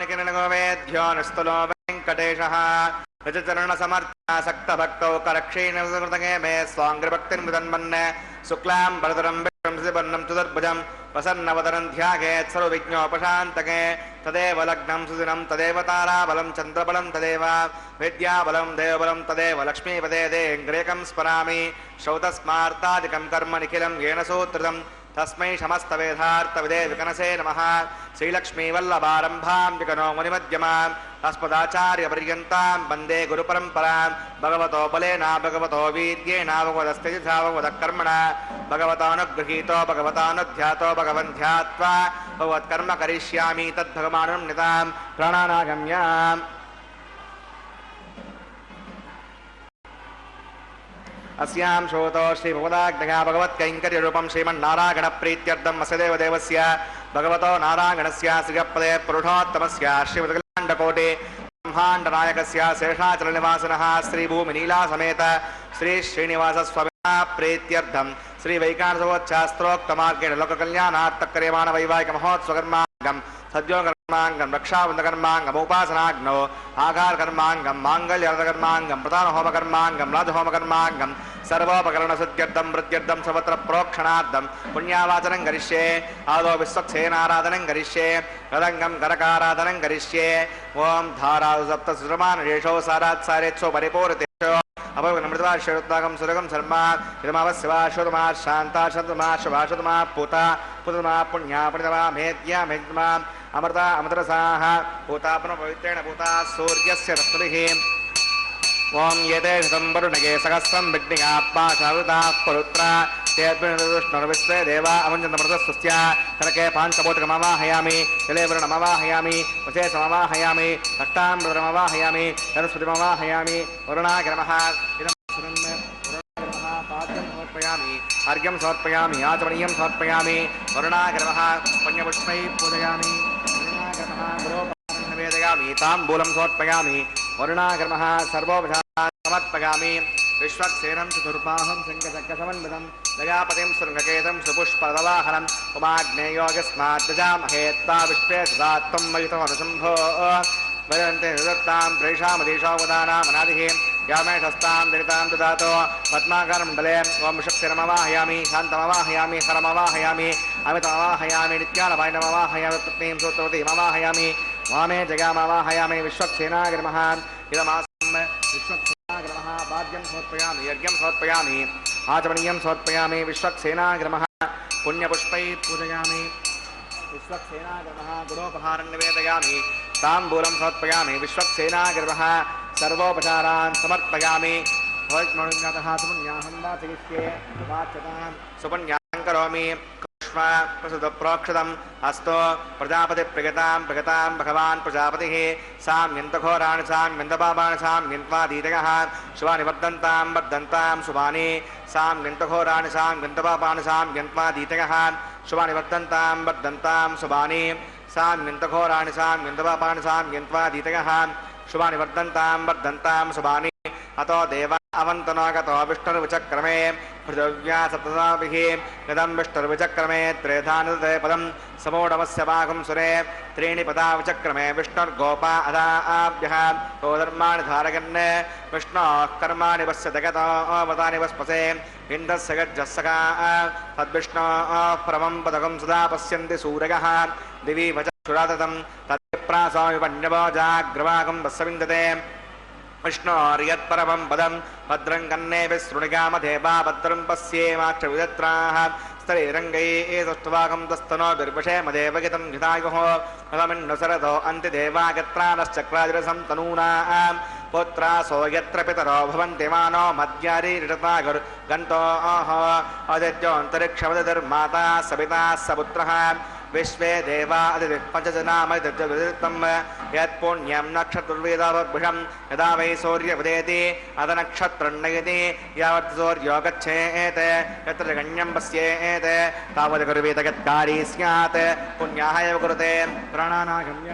निखिलगोवेद्यो निस्तुलो वेङ्कटेशः रजचरणसमर्थासक्तभक्तौ करक्षीणकृतगे मे स्वाङ्ग्रिभक्तिर्मुदन्मन् शुक्लां वरदरं विष्णुं चतुर्भुजं प्रसन्नवदनं ध्यायेत् सर्वविघ्नोपशान्तके तदेव लग्नं सुदिनं तदेव ताराबलं चन्द्रबलं तदेव विद्याबलं देवबलं तदेव लक्ष्मीपदे देङ्ग्रेकं स्मरामि श्रौतस्मार्तादिकं कर्म निखिलं येन सूत्रितं तस्मै समस्तवेदार्थविदे विकनसे नमः श्रीलक्ष्मीवल्लभारम्भां विकनो मुनिमध्यमाम् अस्मदाचार्यपर्यन्तां वन्दे गुरुपरम्परां भगवतो बलेना भगवतो वीर्येण भगवदस्तेजसा भगवदकर्मणा भगवतानुगृहीतो भगवतानुध्यातो भगवन् ध्यात्वा भगवत्कर्म करिष्यामि तद्भगवानं नितां प्राणानागम्याम् अस्यां श्रोतो श्रीभगवदाज्ञया भगवत्कैङ्कर्यरूपं श्रीमन्नारायणप्रीत्यर्थं वसुदेवदेवस्य भगवतो नारायणस्य श्रीपदे पुरुषोत्तमस्य श्रीमद्कल्याण्डकोटि ब्रह्माण्डनायकस्य शेषाचलनिवासिनः श्रीभूमिनीलासमेत श्रीश्रीनिवासस्वामिनः प्रीत्यर्थं श्रीवैकानसोच्छास्त्रोक्तमार्गेण लोककल्याणार्थकर्यमाणवैवाहिकमहोत्सवकर्माङ्गं सद्योकर्माङ्गं रक्षाबन्धकर्माङ्गम् आघारकर्माङ्गं माङ्गल्यर्थकर्माङ्गं प्रधानहोमकर्माङ्गं राजहोमकर्माङ्गं सर्वोपकरणशुद्ध्यर्थं वृद्ध्यर्थं सर्वत्र प्रोक्षणार्थं पुण्यावाचनं करिष्ये आदौ विश्वक्सेनाराधनं करिष्ये रदङ्गं करकाराधनं करिष्ये ओं धारासु सप्तसुरमानरेषो सारात्सारेत्सो परिपूरितेषो अभवनमृतवाश्वरुद्धागं सुरगं शर्मा इदमवस्यवा शुतमा शान्ता शतमा शुभा शुतमा पूता पुतमा पुण्या पुण्यमा मेद्या मेद्मा अमृता अमृतरसाः पूता पुनः पवित्रेण पूता सूर्यस्य रत्नभिः ओं येते शतं वरुणगे सहस्रं विघ्निकात्मा शारुताः परुत्रा तेऽद्विष्णुर्विश्वे देवा अमुञ्चन्तमृतस्वस्य कनके पाञ्चभूतकमवाहयामि जलेवरणमवाहयामि वशेषमवाहयामि रक्ताम्बरमवाहयामि सरस्वतीमवाहयामि वरुणाग्रमः पाद्यं समर्पयामि अर्घ्यं समर्पयामि आचमनीयं समर्पयामि वरुणाग्रमः पुण्यपुष्पैः पूजयामि वरुणाग्रमः निवेदयामि ताम्बूलं समर्पयामि वरुणाग्रमः सर्वोपचारान् समर्पयामि विश्वक्सेनं चतुर्बाहुं शङ्खचक्रसमन्वितं दयापतिं शृङ्गकेतं सुपुष्पदवाहनम् उमाग्नेयोगस्मात् दजामहे त्वा विश्वे सदा त्वं मयितमनुशम्भो वदन्ते सुदत्तां प्रेषामधीशोवदानामनादिः यामेशस्तां दरितां ददातो पद्माकरमण्डले ओं शक्तिरमवाहयामि शान्तमवाहयामि हरमवाहयामि अमितमवाहयामि नित्यानपायनमवाहयामि पत्नीं सूत्रवतीमवाहयामि वामे जगामवाहयामि विश्वक्सेनाग्रमः इदमासं विश्वक्सेनाग्रमः पाद्यं समर्पयामि यज्ञं समर्पयामि आचमनीयं समर्पयामि विश्वक्सेनाग्रमः पुण्यपुष्पैः पूजयामि विश्वक्सेनाग्रमः गुणोपहारं निवेदयामि ताम्बूलं समर्पयामि विश्वक्सेनाग्रमः सर्वोपचारान् समर्पयामि भवत्मनुज्ञातः सुपुण्याहं वाचयिष्ये वाच्यतां सुपुण्यां करोमि प्रसुतप्रोक्षतम् अस्तो प्रजापतिप्रियतां प्रगतां भगवान् प्रजापतिः साम्यन्तघोराणि साम्यन्तपापाणि साम्यन्त्वादीतयः शुभानि वर्धन्तां वर्धन्तां शुभानि साम्यन्तघोराणि साम्यन्तपापाणि साम्यन्त्वादीतयः शुभानि वर्धन्तां वर्धन्तां शुभानि साम्यन्तघोराणि साम्यन्तपापाणि साम्यन्त्वादीतयः शुभानि वर्धन्तां वर्धन्तां शुभानि अतो देवा अवन्तनागतो विष्णुर्विचक्रमे पृथिव्या सप्तसाभिः निदं विष्णुर्विचक्रमे त्रेधानुदे पदं समूढमस्य वाघं सुरे त्रीणि पदा विचक्रमे विष्णुर्गोपा अदाभ्यः गोधर्माणि धारयन् विष्णोः कर्माणि पश्य जगतो वदानि वस्पसे इन्द्रस्य गज्जस्सका तद्विष्णोः परमं पदकं सदा पश्यन्ति सूरयः दिवि वचुरादतं तद्विप्रासामि पण्यवो जाग्रवागं वस्सविन्दते विष्णोर्यत्परमं पदं भद्रं कन्ने विसृणिगामधेवा भद्रं पश्येमाक्षविदत्राः स्तरैरङ्गैः सुष्ठुवागं तस्तनो बिर्वशेमदेवगितं हितायुः भगमिन्नुसरथो अन्तिदेवागत्रानश्चक्राजिरसं तनूनां पुत्रासो यत्र पितरो भवन्ति मानो मद्यारीरिटतागुर्गन्तोः अदित्योऽन्तरिक्षवदधिर्माता सविता सपुत्रः विश्वे देवा अदितिः पञ्चजनामदित्यं यत्पुण्यं नक्षत्रवेदाभिषं यदा वै सूर्यवदेति अथ नक्षत्रन्नयति यावत् सूर्यो गच्छेत् यत्र जगण्यं पश्येत् तावत् कुर्वीत यत्कारी स्यात् पुण्याः एव कुरुते प्राणानागम्य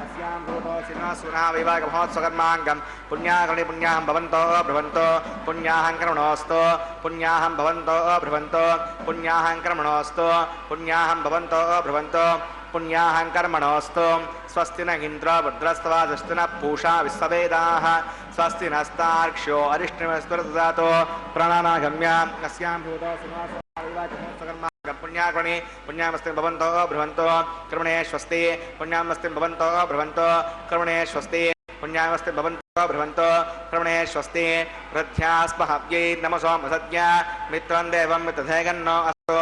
अस्यां भूतो सिंहसुना वैवाहिकमहोत्सवकर्माङ्गं पुण्याकर्णि पुण्याहं भवन्तो ब्रुवन्तो पुण्याहं कर्मणोऽस्तु पुण्याहं भवन्तो ब्रुवन्तो पुण्याहं कर्मणोऽस्तु पुण्याहं भवन्तो ब्रुवन्तो पुण्याहं कर्मणोऽस्तु स्वस्ति न इन्द्रो भद्रस्तवा स्वस्ति न पूषा विश्ववेदाः स्वस्ति नस्तार्क्ष्यो अरिष्टमस्तु ददातो प्राणानागम्याम् अस्यां भूतो पुण्याकर्णे पुण्यामस्ति भवन्तो ब्रुवन्तो कर्मणे स्वस्ति पुण्यामस्ति भवन्तो ब्रुवन्तो कर्मणे स्वस्ति पुण्यामस्ति भवन्तो ब्रुवन्तो कर्मणे स्वस्ति प्रध्यास्महव्यै नमसो मसद्या मित्रं देवं मित्रधेगन्नो अस्तु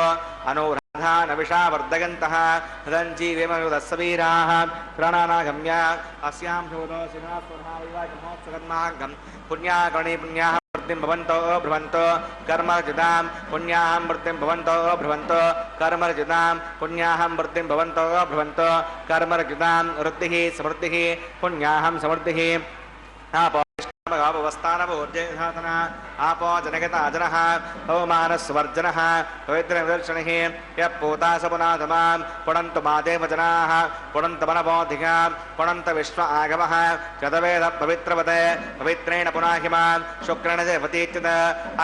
अनुराधा नविषा वर्धयन्तः हृदञ्जीवेमयुधस्य वीराः प्राणानागम्य अस्यां भूतो सिंहासुरहारिवाचमोत्सकर्मागं पुण्याकर्णे पुण्याः वृद्धिं भवन्तो ब्रुवन्तो कर्मर्जितां पुण्याहं वृद्धिं भवन्तो ब्रुवन्तो कर्मर्जितां पुण्याहं वृद्धिं भवन्तो ब्रुवन्तो कर्मर्जितां वृद्धिः समृद्धिः पुण्याहं समृद्धिः आपवस्थानवोर्जयधातन आपो जनगता जनः पवमानस्वर्जनः पवित्रनिदर्शनिः यः पूता सपुनाथमां पुणन्तु मादेव जनाः पुणन्तु मनपोधिकां पुणन्तु विश्व आगमः चतवेद पवित्रवते पवित्रेण पुनाहिमां शुक्रेण देवतीच्युत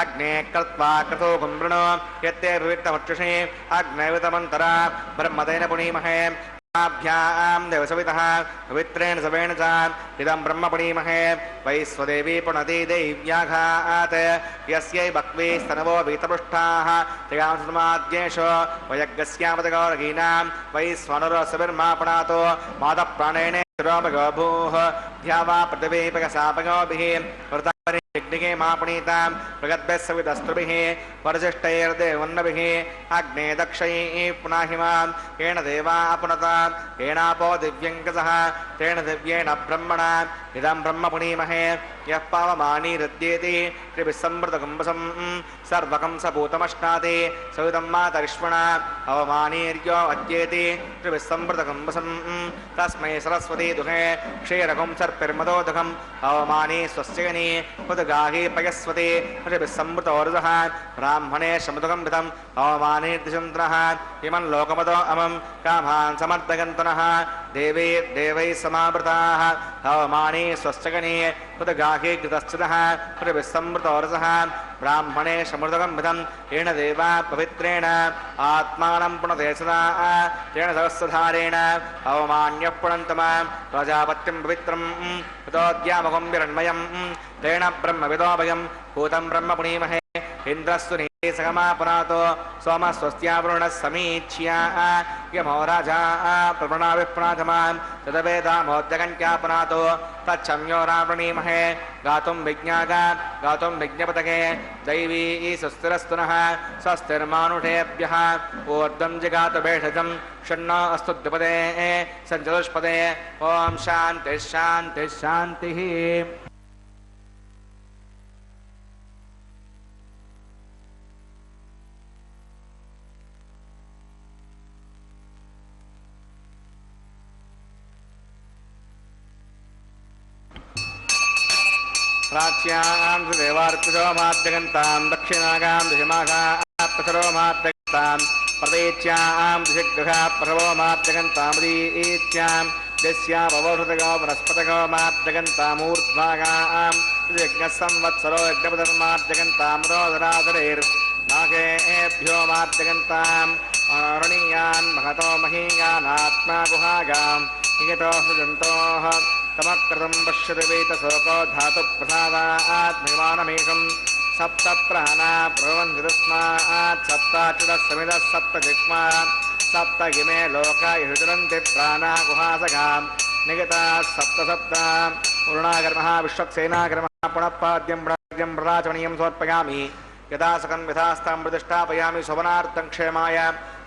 अग्ने कृत्वा क्रतो कुम्भृणो यत्ते विविक्तमक्षुषे अग्नैवितमन्तरा ब्रह्मतेन पुनीमहे भ्यां देवसवितः पवित्रेण सवेण च इदं ब्रह्म पुनीमहे वैश्वदेवी पुनति दैव्याघात् यस्यै भक्वे स्तनवो वीतपृष्ठाः तयां सुमाद्येषु वयज्ञस्यामतगौरगीनां वैश्वनरसविर्मापणातो मादप्राणेन भूः ध्यावा पृथिवीपकशापगोभिः वृतापरिग्निगे मापणीतां प्रगद्भिः सवितस्त्रुभिः परिशिष्टैर्देवन्नभिः अग्ने दक्षैः पुनाहिमां येन देवा पुनतां येनापो दिव्यङ्कसः तेन दिव्येण ब्रह्मणा इदं ब्रह्म पुनीमहे यः पावमानी हृद्येति त्रिभिस्संवृतकुम्भसं सर्वकं सपूतमश्नाति सवितं मातरिष्मणा अवमानीर्यो अद्येति त्रिभिस्संवृतकुम्भसं तस्मै सरस्वती दुहे क्षीरकं सर्पिर्मदोदकम् अवमानी स्वस्यगनी उदगाही पयस्वती त्रिभिस्संवृतोर्जः ब्राह्मणे समुदकं विधम् अवमानीर्दिशन्द्रः इमं लोकमदो अमं कामान् समर्थयन्तनः देवी देवैः समावृताः अवमानी स्वस्यगनी उदगाही कृतश्चिदः त्रिभिस्संवृतोर्जः ब्राह्मणे समृतकं विधम् येन देवा पवित्रेण आत्मानं पुनते सदा तेन सहस्रधारेण अवमान्यः पुनन्तमा प्रजापत्यं पवित्रं ततोद्यामकं विरण्मयं तेन ब्रह्मविदोभयं भूतं ब्रह्म पुनीमहे इन्द्रस्तु सगमापनातो सोमस्वस्त्यावरुणः समीच्या यमो राजा प्रवृणा विप्राथमां तदवेदामोद्यकञ्चापनातो तच्छम्यो रावृणीमहे गातुं विज्ञागा गातुं विज्ञपतके दैवी सुस्थिरस्तु नः स्वस्तिर्मानुषेभ्यः ऊर्ध्वं जिगातु भेषजं षण्णो अस्तु द्विपदे सञ्चतुष्पदे ॐ शान्तिः शान्तिः शान्तिः। प्राच्यां देवार्पितो माद्यगन्तां दक्षिणागां दिशमाघाप्रसरो माद्यगन्तां प्रदेच्यां दिशग्रहा प्रभवो माद्यगन्तामदीच्यां दस्यापवोषधगो वनस्पतगो माद्यगन्तामूर्ध्वागां यज्ञसंवत्सरो यज्ञपधर्माद्यगन्तां रोदराधरेर्नागेभ्यो माद्यगन्ताम् अरणीयान् महतो महीयानात्मा गुहागां नियतो सृजन्तोः तमकृतं पश्यति वेतशोको धातुप्रसादात् भगवानमेकं सप्त प्राणा प्रवन्दितस्मात् सप्ताच्युतः सप्त जिह्वा सप्त इमे लोका युचरन्ति प्राणा गुहासगां निगताः सप्त सप्त पूर्णाकर्मः विश्वक्सेनाकर्मः पुनः पाद्यं प्राद्यं प्रदाचमनीयं समर्पयामि यदा सकं यथास्तां प्रतिष्ठापयामि शोभनार्थं क्षेमाय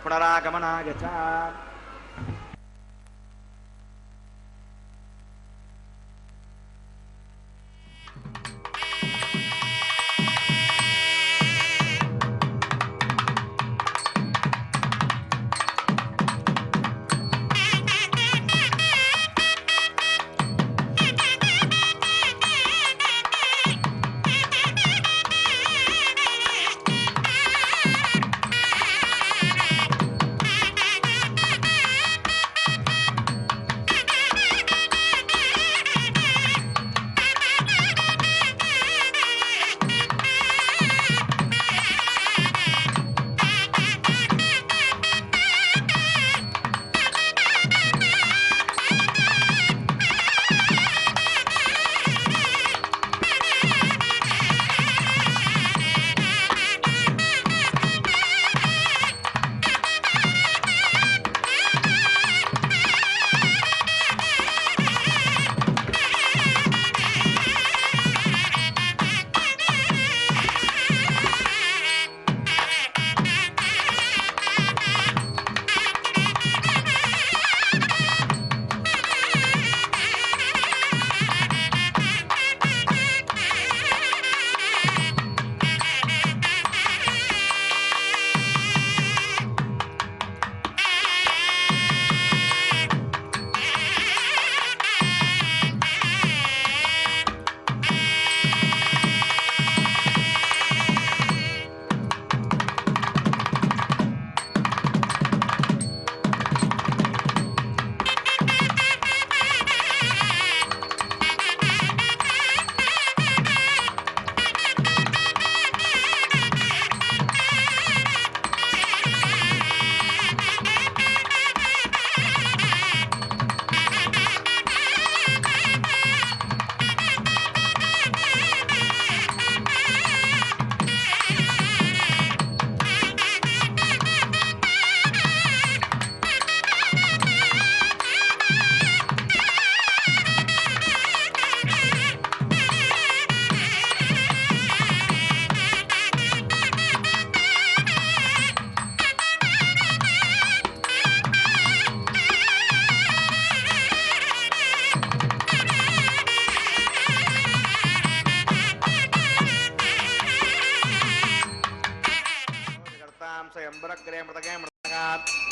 पुनरागमनाय च।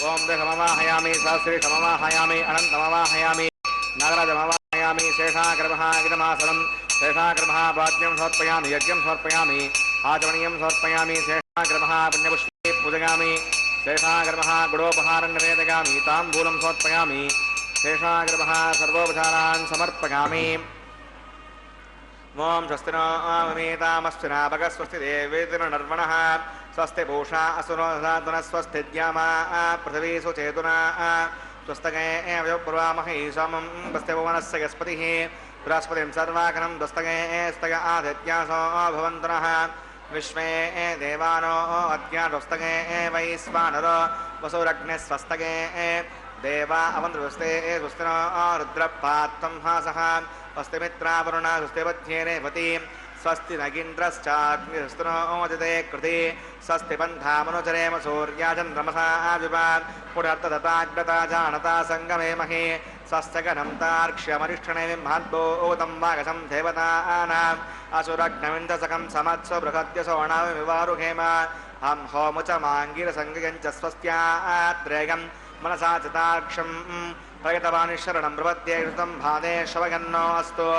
ओम दशमवाहयामि सहस्रीशमवाहयामि अनन्तमवाहयामि नागराजमवाहयामि शेषाग्रमः इदमासनं शेषाग्रमः वाद्यं समर्पयामि यज्ञं समर्पयामि आचमनीयं समर्पयामि शेषाग्रमः पुण्यपुष्पे पूजयामि शेषाग्रमः गुडोपहारं निवेदयामि ताम्बूलं समर्पयामि शेषाग्रमः सर्वोपचारान् समर्पयामि ओम स्वस्तिनो अमीतामस्तिना भगस्वस्ति देवेतिर्नर्वणः स्वस्ति पूषा असुरोधातुनः स्वस्ति द्यामा पृथिवी सुचेतुना स्वस्तगे एवयोर्वामहे समं स्वस्ति भुवनस्य यस्पतिः बृहस्पतिं सर्वाकरं स्वस्तगे स्तग आदित्यासो भवन्तनः विश्वे देवानो अद्या स्वस्तगे वैश्वानरो वसुरग्निः स्वस्तगे देवा अवन्द्रवस्ते स्वस्तिनो रुद्रपात्तं हासः स्वस्ति मित्रावरुणा स्वस्ति मध्ये रेवती स्वस्ति नगीन्द्रश्चाग्निस्तनो ओजते कृति स्वस्ति पन्थामनुचरेम सूर्या चन्द्रमसा विभात् पुनर्तदताग्रता जानता सङ्गमे महे स्वस्तिगणं तार्क्ष्यमरिष्ठणे महद्भूतं वागसं देवतानाम् असुरग्नविन्दसकं समत्स्व बृहद्यसोणाविवारुहेम हं होमुचमाङ्गिरसङ्गयञ्च स्वस्त्यात्रेयं मनसा चिताक्षं प्रगतवानि शरणं प्रपद्ये कृतं भादे शवगन्नो अस्तु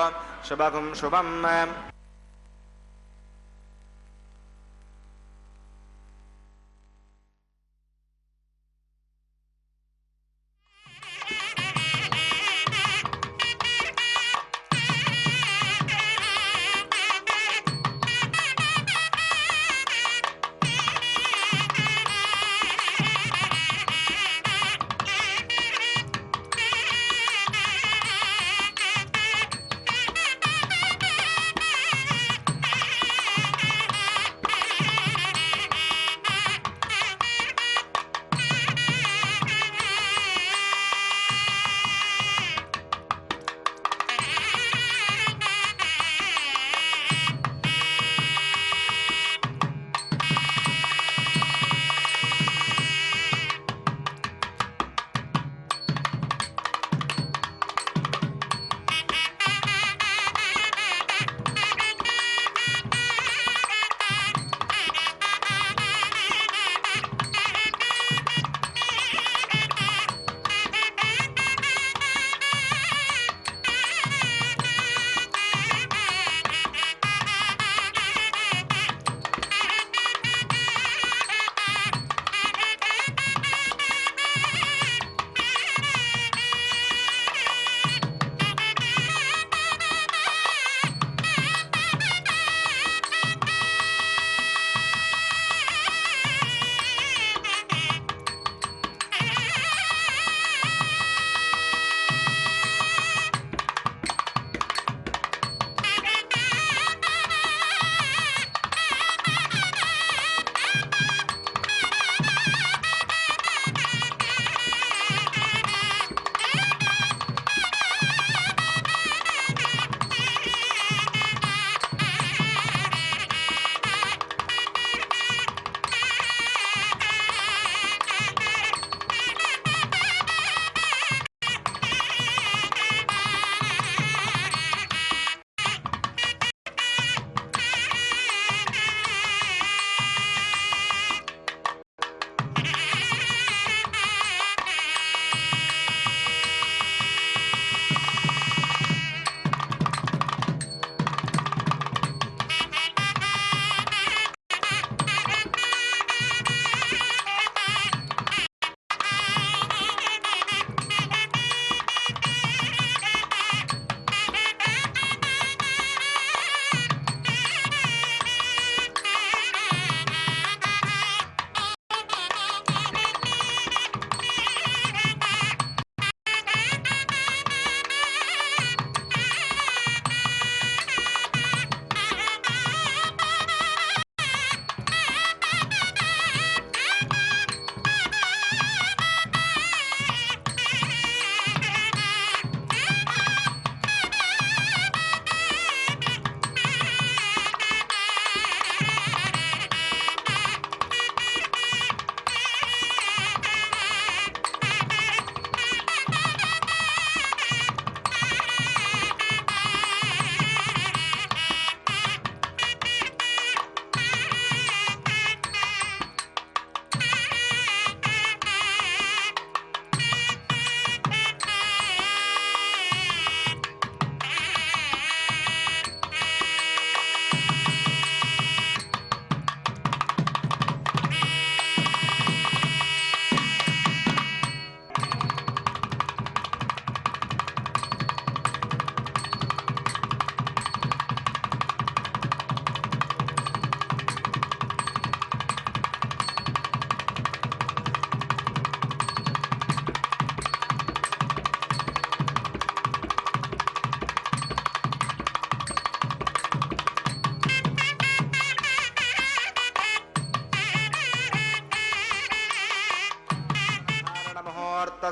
शुभगुं शुभम्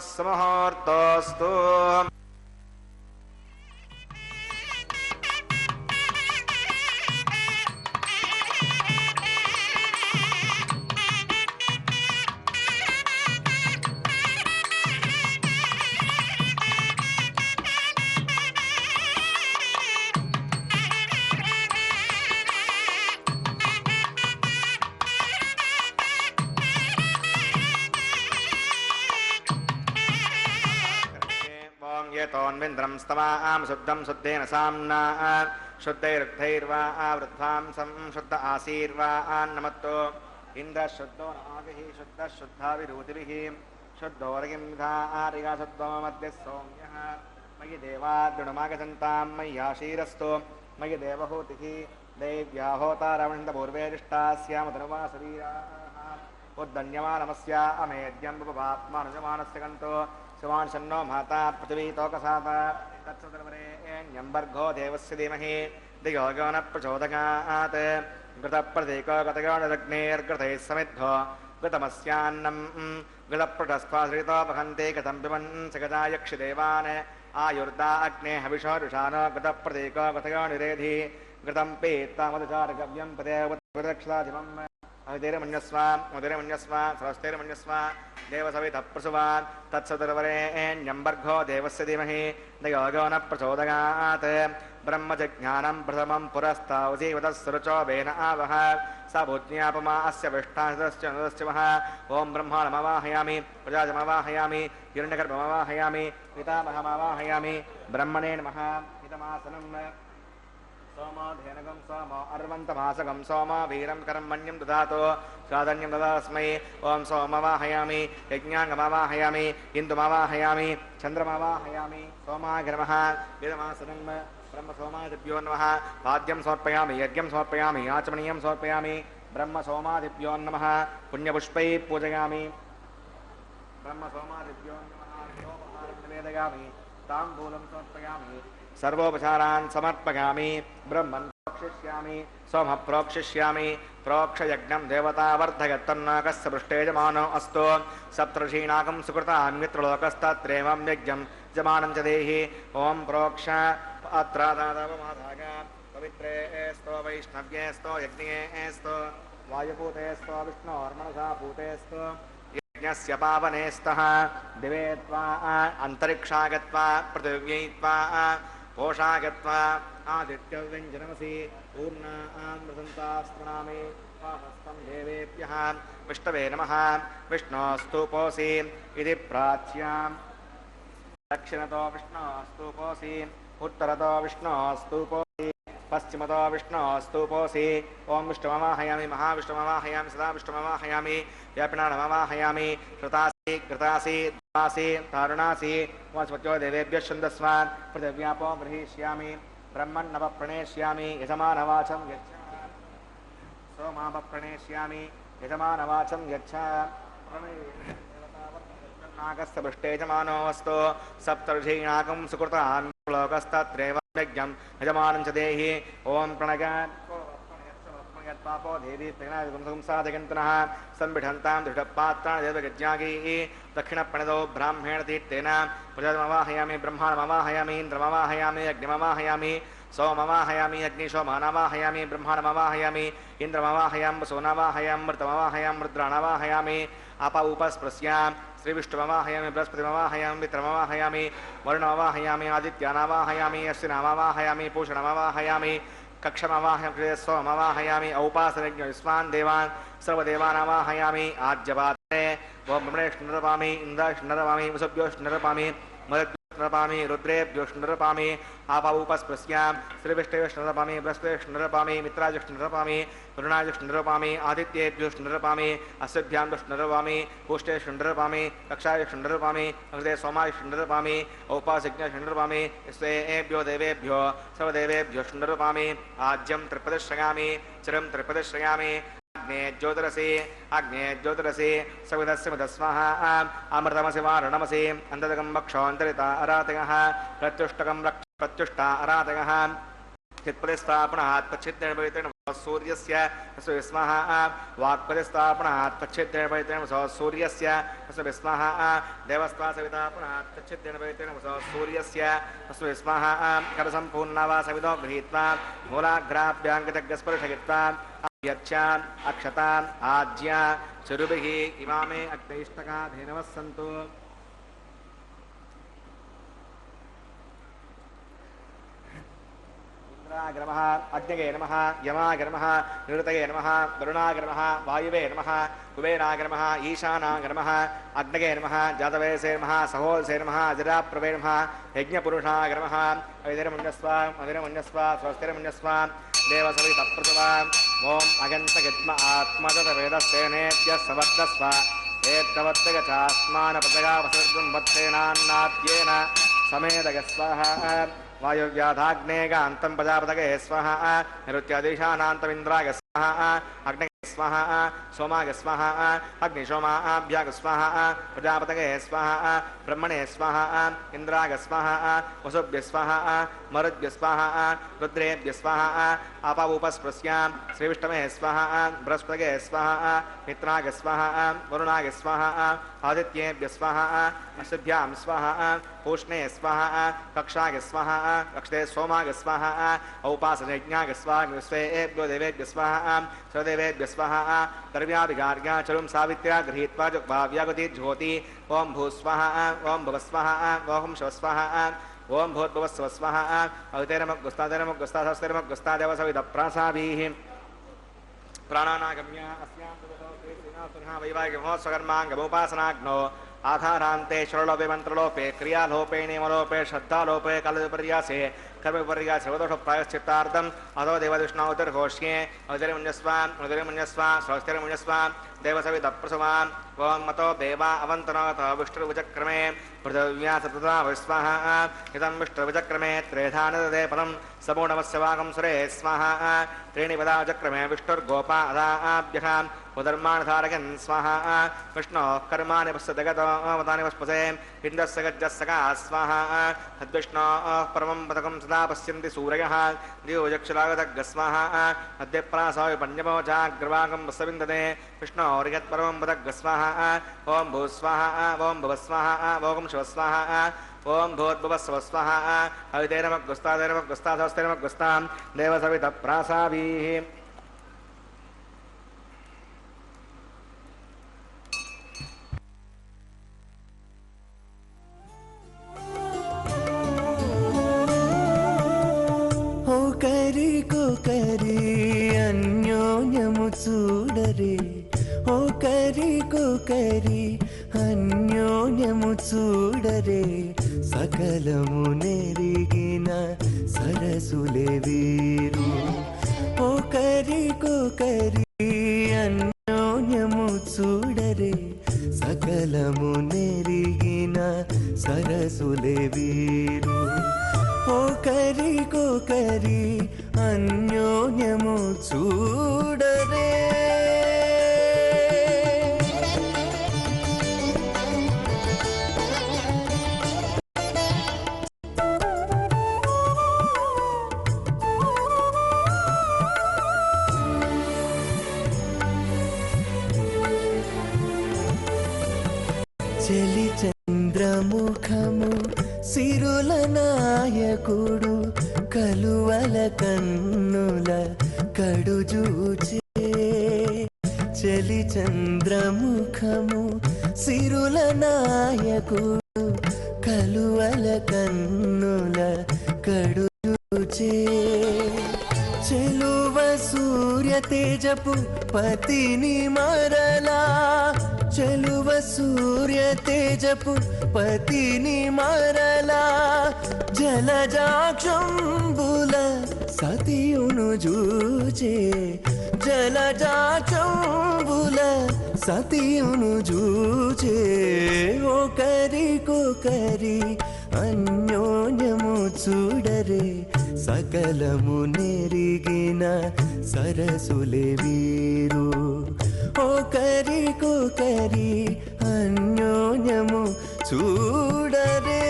सुमुहूर्तोऽस्तु येतोन्विन्द्रं स्तवाम शुद्धं शुद्धेन साम्ना शुद्धैरुद्धैर्वा आवृद्धांसं शुद्ध आसीर्वा नमत्तो इन्द्रः शुद्धो नाभिः शुद्धः शुद्धाविरूतिभिः शुद्धोर्गिंधा आर्या शुद्धो मध्यः सौम्यः मयि देवाद्गुणमागजन्तां मय्याशीरस्तु मयि देवहूतिः दैव्या होतारवृन्दपूर्वेरिष्टास्यामधनुवासवीराः उद्दन्यमानमस्या अमेद्यं उपपाप्मानुजमानस्य गन्तो शिवान् शन्नो माता पृथिवीतोकसाता तत्सदर्वरेण्यम्बर्गो देवस्य धीमहि धियो यो न प्रचोदयात् घृतप्रतीको गतयोनिरग्नेर्घृतैः समिद्धो घृतमस्यान्नं घृतप्रटस्त्वाश्रितो वहन्ति घृतं पिबन् सगजा यक्षिदेवान् आयुर्दा अग्ने हविषो रुषानो घृतप्रतीको गतयोनिरेधि घृतं पीत्वा मधुचारगव्यं पदेवदक्षिताधिपम् अहितेर्मन्यस्व उदयमन्यस्व सरस्तेर्मन्यस्व देवसवितः प्रसुवान् तत्सदर्वरेण्यम्बर्गो देवस्य धीमहि धियो यो न प्रचोदयात् ब्रह्मजज्ञानं प्रथमं पुरस्तावजीवतः सुरुचो वेन आवह स भूज्ञापमा अस्य विष्टास्य नदस्यवः ॐ ब्रह्माणमवाहयामि प्रजाजमवाहयामि हिरण्यगर्भमवाहयामि पितामहमवाहयामि ब्रह्मणे नमः हितमासनं सोमोधेनगं सोमो अर्वन्तमासगं सोमो वीरं कर्मण्यं ददातु साधन्यं ददास्मै ॐ सोमवाहयामि यज्ञाङ्गमवाहयामि इन्दुमवाहयामि चन्द्रमवाहयामि सोमाग्रमः वेदमासनं ब्रह्मसोमादिभ्यो नमः पाद्यं समर्पयामि यज्ञं समर्पयामि आचमनीयं समर्पयामि ब्रह्मसोमादिभ्यो नमः पुण्यपुष्पैः पूजयामि ब्रह्मसोमादिभ्यो नमः सोमहारं निवेदयामि ताम्बूलं समर्पयामि सर्वोपचारान् समर्पयामि ब्रह्मन् प्रोक्षिष्यामि सोमः प्रोक्षिष्यामि प्रोक्षयज्ञं देवतावर्धयत्तन्नाकस्य पृष्ठे यजमानो अस्तु सप्तर्षीणाकं सुकृतां मित्रलोकस्तत्रेवं यज्ञं यजमानं च देहि ॐ प्रोक्ष अत्रादावमाधाग पवित्रे स्तो वैष्णव्ये स्तो यज्ञे स्तो वायुपूते स्तो विष्णोर्मनसा पूते स्तो यज्ञस्य पावने स्तः दिवे त्वा अन्तरिक्षागत्वा पृथिव्यै त्वा पोषागत्वा आदित्यव्यञ्जनमसि पूर्णामृतन्तास्त्रणामि हस्तं देवेभ्यः विष्णवे नमः विष्णोस्तूपोऽसि इति प्राच्यां दक्षिणतो विष्णोस्तूपोऽसि उत्तरतो विष्णोस्तूपोऽसि पश्चिमतो विष्णोस्तूपोऽसि ॐ विष्णुमवाहयामि महाविष्णुमवाहयामि सदा विष्णुमवाहयामि व्यापिनानमवाहयामि श्रुतासि घृतासि द्वासि तारुणासि वस्वत्यो देवेभ्यः छन्दस्वान् पृथिव्यापो गृहीष्यामि ब्रह्मन्नवप्रणेष्यामि यजमानवाचं यच्छ सोमावप्रणेष्यामि यजमानवाचं यच्छ नागस्य पृष्ठे यजमानोऽस्तु सप्तर्षीणाकं सुकृतां लोकस्तत्रेव यज्ञं यजमानं च देहि ॐ प्रणगात्पापो देवी साधयन्तनः संविढन्तां दृढपात्राणि देवयज्ञागैः दक्षिणप्रणदौ ब्राह्मेण तीर्थेन प्रजामवाहयामि ब्रह्माणमवाहयामि इन्द्रमवाहयामि अग्निमवाहयामि सोमवाहयामि अग्निशोमानवाहयामि ब्रह्माणमवाहयामि इन्द्रमवाहयामि वसूनवाहयामि मृतमवाहयामि रुद्राणवाहयामि आप उपस्पृश्यां श्रीविष्णुमवाहयामि बृहस्पतिमवाहयामि मित्रमवाहयामि वरुणमवाहयामि आदित्यानावाहयामि अश्विनामवाहयामि पूषणमवाहयामि कक्षमवाहयामि सोमवाहयामि औपासनज्ञ विश्वान् देवान् सर्वदेवानावाहयामि आज्यपात्रे ॐ ब्रह्मणेष्णरपामि इन्द्राष्णरपामि वसुभ्योष्णरपामि मरुद्भ्योष्णरपामि रुद्रेभ्योष्णरपामि आपावुपस्पृश्यां श्रीविष्णुष्णरपामि बृहस्पतिष्णरपामि मित्राजुष्णरपामि वरुणाजुष्णरपामि आदित्येभ्योष्णरपामि अश्वभ्यां दुष्णरपामि पुष्टेष्णरपामि कक्षायुष्णरपामि हृदय सोमायुष्णरपामि औपासज्ञष्णरपामि स्वेभ्यो देवेभ्यो सर्वदेवेभ्योष्णरपामि आज्यं त्रिपदश्रयामि चिरं त्रिपदश्रयामि अग्ने ज्योतिरसि सविदस्य मदस्वाहा अमृतमसि वारुणमसि अन्तदकं वक्षोऽन्तरिता अरातयः प्रत्युष्टकं रक्ष प्रत्युष्टा अरातयः चित्पतिस्थापनात् पच्छिद्देन सूर्यस्य तस्य विस्मः वाक्पतिस्थापनात् तच्छिद्रेण पवित्रेण सूर्यस्य तस्य विस्मः देवस्त्वा सविता पुनः तच्छिद्रेण पवित्रेण सूर्यस्य तस्य विस्मः करसम्पूर्णा वा सवितो गृहीत्वा मूलाग्राभ्याङ्गजग्स्पर्शयित्वा यच्छान् अक्षतान् आज्या चरुभिः इमामे अग्नैष्टका धेनवः सन्तु नमः अग्नये नमः यमाय नमः निरुतये नमः वरुणाय नमः वायुवे नमः कुबेराय नमः ईशानाय नमः अग्नये नमः जातवेसे नमः सहोदसे नमः अजराप्रवे नमः यज्ञपुरुषाय नमः अविधिरमुण्यस्व मधिरमुण्यस्व स्वस्तिरमुण्यस्व देवसवितप्रतवा ओम अगन्तगत्म आत्मतवेदस्तेनेत्य सवर्धस्व एत्तवत्तगचास्मानपदगावसर्गुम्भत्सेनान्नाद्येन समेदगस्वः वायुव्याधाग्नेगान्तं प्रजापतये स्वाहा निरुत्यादिशानान्तमिन्द्राय स्वाहा अग्नये स्वाहा सोमाय स्वाहा अग्निशोमाभ्याग स्वाहा प्रजापतये स्वाहा ब्रह्मणे स्वाहा इन्द्राय स्वाहा वसुभ्य स्वाहा मरुद्भ्य स्वाहा रुद्रेभ्य स्वाहा आपावुपस्पृश्यां श्रीविष्णवे स्वाहा बृहस्पतये स्वाहा मित्राय स्वाहा वरुणाय स्वाहा आदित्येभ्य स्वाहा अश्विभ्यां स्वाहा पूष्णे स्वाहा कक्षाय स्वाहा कक्षते सोमाय स्वाहा औपासनयज्ञाय स्वाहा विश्वेभ्यो देवेभ्य स्वाहा सर्वदेवेभ्य स्वाहा द्रव्याभिगार्या चरुं सावित्र्या गृहीत्वा जुग्भाव्यागति ज्योति ओम भूस्वाहा ओम भुवस्वाहा ओम शिवस्वाहा ओम भूर्भुवस्वस्वाहा अवितेरमुग्गुस्ताधरमुग्गुस्तादेवसविदप्रासाभिः प्राणानागम्य अस्यां वैवाहिकमहोत्सकर्माङ्गमुपासनाग्नो आधारान्ते श्रलोपे मंत्रलोपे क्रियालोपे नियमलोपे श्रद्धालोपे कालविपर्यासे कर्मविपर्यासे सर्वदोषप्रायश्चित्तार्थम् अथो देवदुष्णावतिर्घोष्ये अवतिर्मुञ्जस्व स्वस्तिर्मुञ्जस्व देवसवितप्रसवान् ओम मतो देवा अवन्तनाथ विष्णुर्विचक्रमे पृथिव्या सतता विस्वाहा इदं विष्णुर्विचक्रमे त्रेधानदे पदं समूढमस्य वागं सुरे स्वाहा त्रीणि पदा विचक्रमे विष्णुर्गोपा अदाभ्यः उदर्माणधारयन् स्वाहा विष्णोः कर्माणि पश्यदगतानि वस्पसे इन्द्रस्य गज्जस्सका स्वाहा तद्विष्णोः परमं पदकं सदा पश्यन्ति सूरयः दिवोजक्षलागतग् स्वाहा अद्यप्रासाय पञ्चमोजाग्रवागं वस्विन्दते विष्णोर्यत्परमं पदग् स्वाहा ओम भूस्वाहा ओम भुवस्वाहा ओम शिवस्वाहा ओम भूर्भुवस्वस्वाहा अवितेरमुग्गुस्तादेरमुग्गुस्ताधस्तेरमुग्गुस्तां देवसवितप्रासाभिः అన్యోన్యము చూడరే ఓ కరి అన్యోన్యము చూడరే సకలము నెరిగిన సరసులే వీరు ఓ కరి అన్యోన్యము చూడరే సకలము నెరిగిన సరసులే వీరు ఓ కరి అన్యోన్యము చూడరే చెలి చంద్రముఖము సిరుల నాయకుడు కలువల కన్నుల కడుజూచే చెలి చంద్రముఖము సిరుల నాయకుడు కలువల కన్నుల కడుజూచే చెలువ సూర్య తేజపు పతిని మరలా చెలువ సూర్య తేజపు పతిని మరలా జలజాక్షంబుల సతియును జూచే జలజాక్షంబుల సతియును జూచే ఒకరికొకరి అన్యోన్యము చూడరే సకలము నెరిగిన సరసులే వీరు ఒకరికొకరి అన్యోన్యము చూడరే